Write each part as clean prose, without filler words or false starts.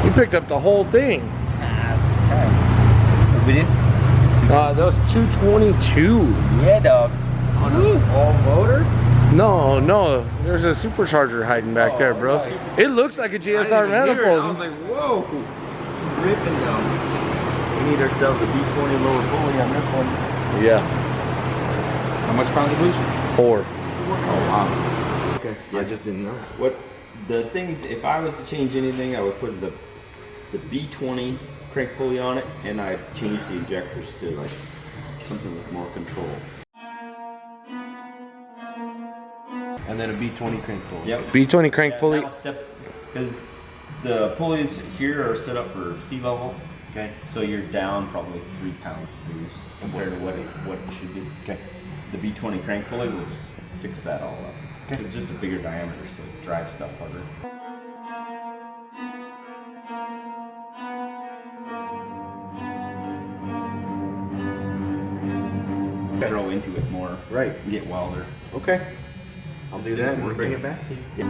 You picked up the whole thing. Okay. We did? That was 222. Yeah, dog. On an all motor? No, no. There's a supercharger hiding back there, bro. Right. It looks like a GSR manifold. I was like, whoa. Ripping though. We need ourselves a B20 lower pulley on this one. Yeah. How much pounds of boost? 4. Oh wow. Okay. Yeah. I just didn't know. What the things, if I was to change anything, I would put the B20 crank pulley on it, and I'd change the injectors to like something with more control. And then a B20 crank pulley. Yep. B20 crank pulley. Because the pulleys here are set up for sea level. Okay. So you're down probably 3 pounds of boost compared to what it should be. Okay. The B20 crank pulley will fix that all up. Okay. It's just a bigger diameter, so it drives stuff harder. Throw into it more. Right. And get wilder. Okay. I'll do that and working. bring it back to you.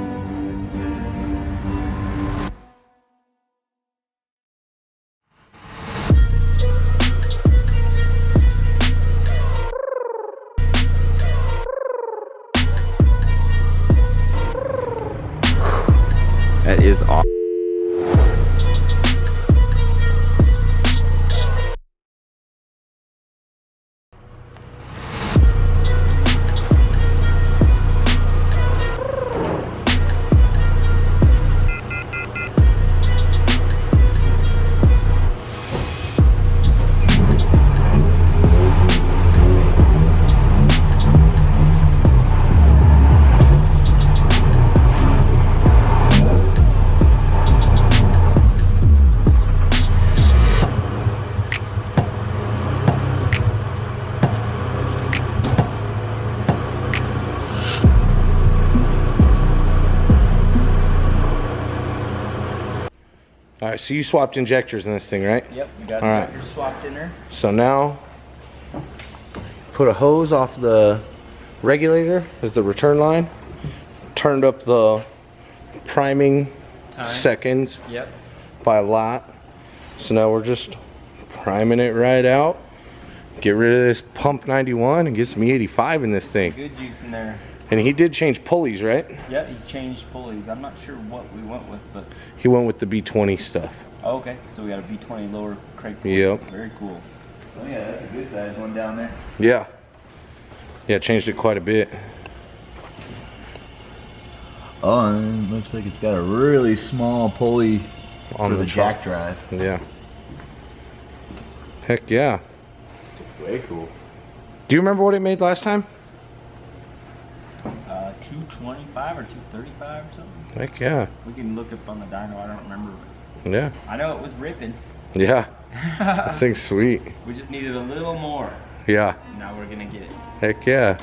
That is awesome. All right, so you swapped injectors in this thing, right? Yep, we got All right. injectors swapped in there. So now, put a hose off the regulator as the return line. Turned up the priming seconds Yep. by a lot. So now we're just priming it right out. Get rid of this pump 91 and get some E85 in this thing. Good juice in there. And he did change pulleys, right? Yep, he changed pulleys. I'm not sure what we went with, but He went with the B20 stuff. oh, okay. So we got a B20 lower crank pulley. Yep. Very cool. Oh yeah, that's a good size one down there. Yeah. Yeah, changed it quite a bit. Oh, and it looks like it's got a really small pulley On for the the jack drive. Yeah. Heck yeah. Way cool. Do you remember what it made last time? 225 or 235 or something. Heck yeah. We can look up on the dyno. I don't remember. Yeah. I know it was ripping. Yeah. This thing's sweet. We just needed a little more. Yeah. Now we're gonna get it. Heck yeah.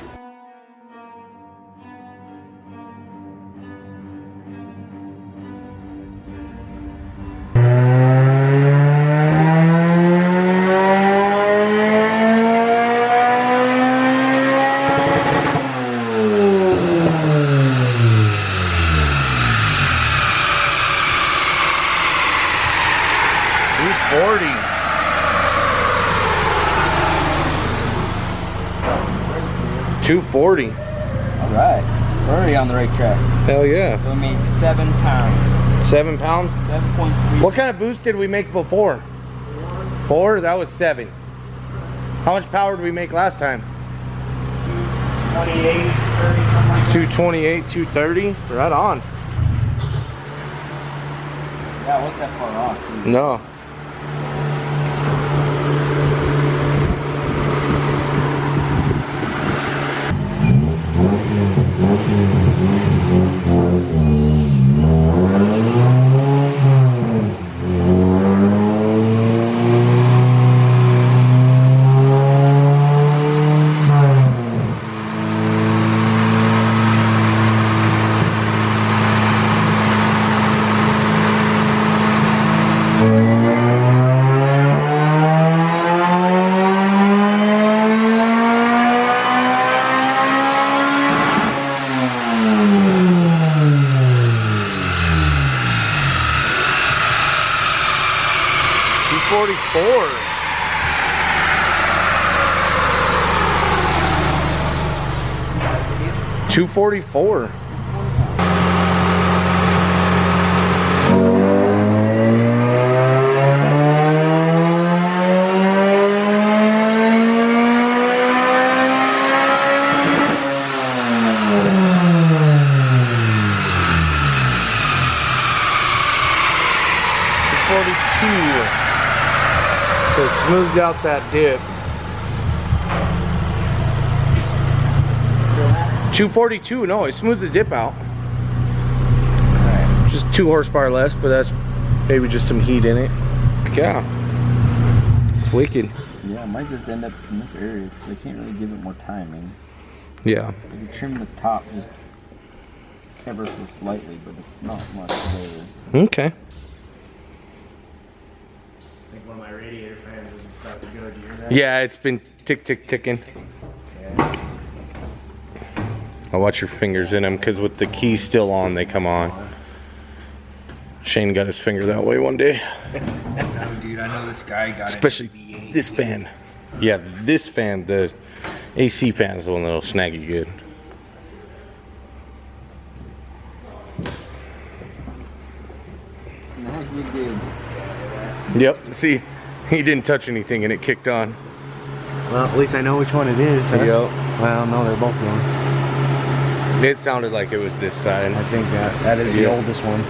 $240. All right. We're already on the right track. Hell yeah. So we made 7 pounds. 7 pounds? 7.3. What kind of boost did we make before? 4? That was 7. How much power did we make last time? 28, 30, something like that. 228, 230? Right on. Yeah, it wasn't that far off. Too. No. 244. $244. So it smoothed out that dip. 242, no, it smoothed the dip out. Just 2 horsepower less, but that's maybe just some heat in it. Yeah, it's wicked. Yeah, I might just end up in this area because I can't really give it more timing. Yeah. I can trim the top just ever so slightly, but it's not much there. Okay. I think one of my radiator fans is about to go. Do you hear that? Yeah, it's been tick, tick, ticking. Yeah. I'll watch your fingers in them because with the key still on, they come on. Shane got his finger that way one day. No, dude, I know this guy got Especially it. this fan. Yeah, this fan, the AC fan is the one that'll snag you good. No, you did. Yep, see, he didn't touch anything and it kicked on. Well, at least I know which one it is. Huh? Yep. Well, no, they're both one. It sounded like it was this side. I think that is the Yeah. oldest one.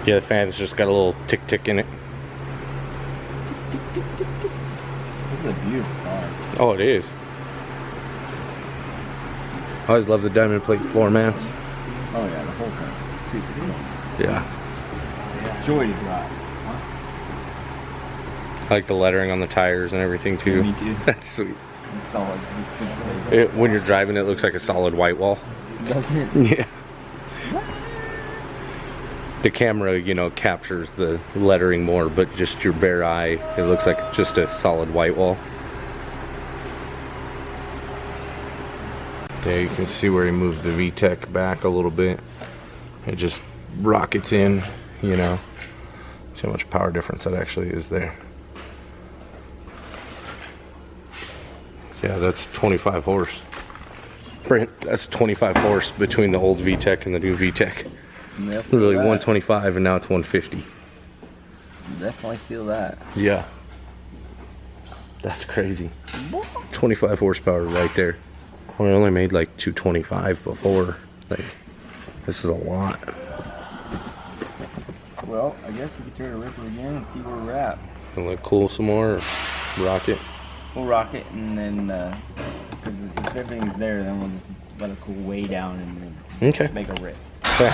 Yeah, the fan's just got a little tick tick in it. This is a beautiful car. Oh, it is. I always love the diamond plate floor mats. Oh yeah, the whole car is super cool. Yeah. Joy to drive. I like the lettering on the tires and everything too. Me too. That's sweet. It's all like this big When you're driving, it looks like a solid white wall. place. Doesn't it? Yeah. The camera, you know, captures the lettering more, but just your bare eye, it looks like just a solid white wall. There you can see where he moved the VTEC back a little bit. It just rockets in, you know. See how much power difference that actually is there. Yeah, that's 25 horse. Brent, that's 25 horse between the old VTEC and the new VTEC. Really 125 and now it's 150. Definitely feel that. Yeah. That's crazy. 25 horsepower right there. We only made like 225 before. Like, this is a lot. Well, I guess we could try to rip her again and see where we're at. And let cool some more or rock it. We'll rock it and then, because if everything's there, then we'll just let it cool way down and then Okay. make a rip. Okay.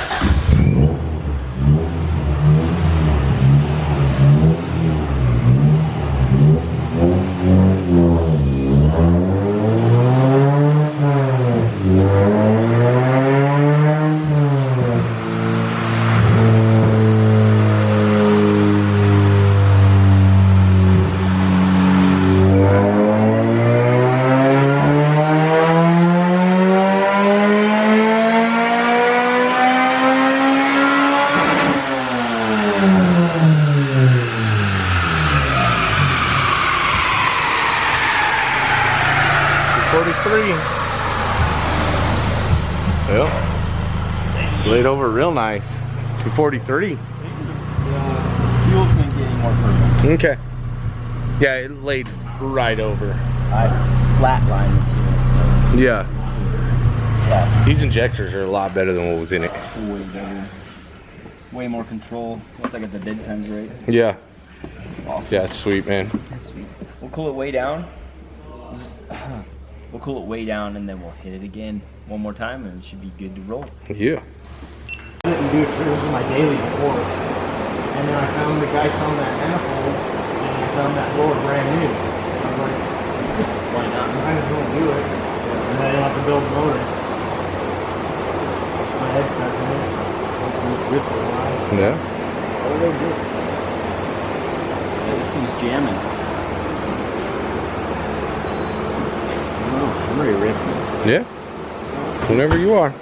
Yep. Laid over real nice. 243. Fuel's been getting more purple. Okay. Yeah, it laid right over. I flatlined the fuel, Yeah. so fast. These injectors are a lot better than what was in it. Way better. Way more control. Looks like it's a dead times rate. Yeah. Awesome. Yeah, it's sweet, man. That's sweet. We'll cool it way down. We'll cool it way down and then we'll hit it again one more time and it should be good to roll. Yeah. I didn't do it. This was my daily before. And then I found the guy selling that manifold, and I found that blower brand new. I was like, why not? I might as well do it. And then I don't have to build the motor. So my head starts in it. Hopefully it's good for a while. Yeah. Oh, they're good. Yeah, this thing's jamming. I'm ready to rip it. Yeah. Whenever you are.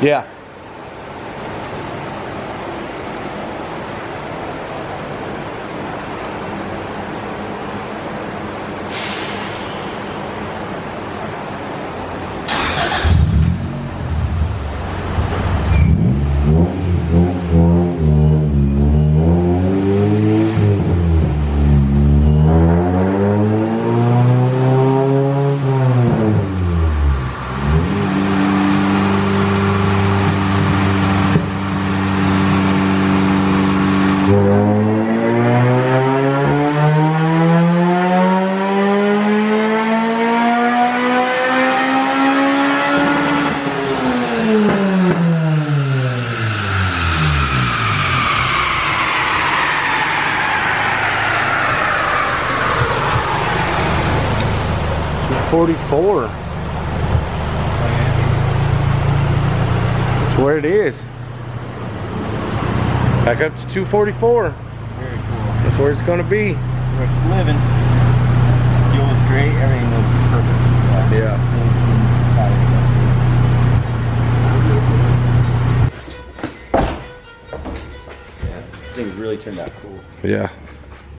Yeah. $244. That's where it is. Back up to 244. Very cool. That's where it's gonna be. We're just living. Fuel is great. Everything looks perfect. Yeah. This thing's really turned out cool. Yeah.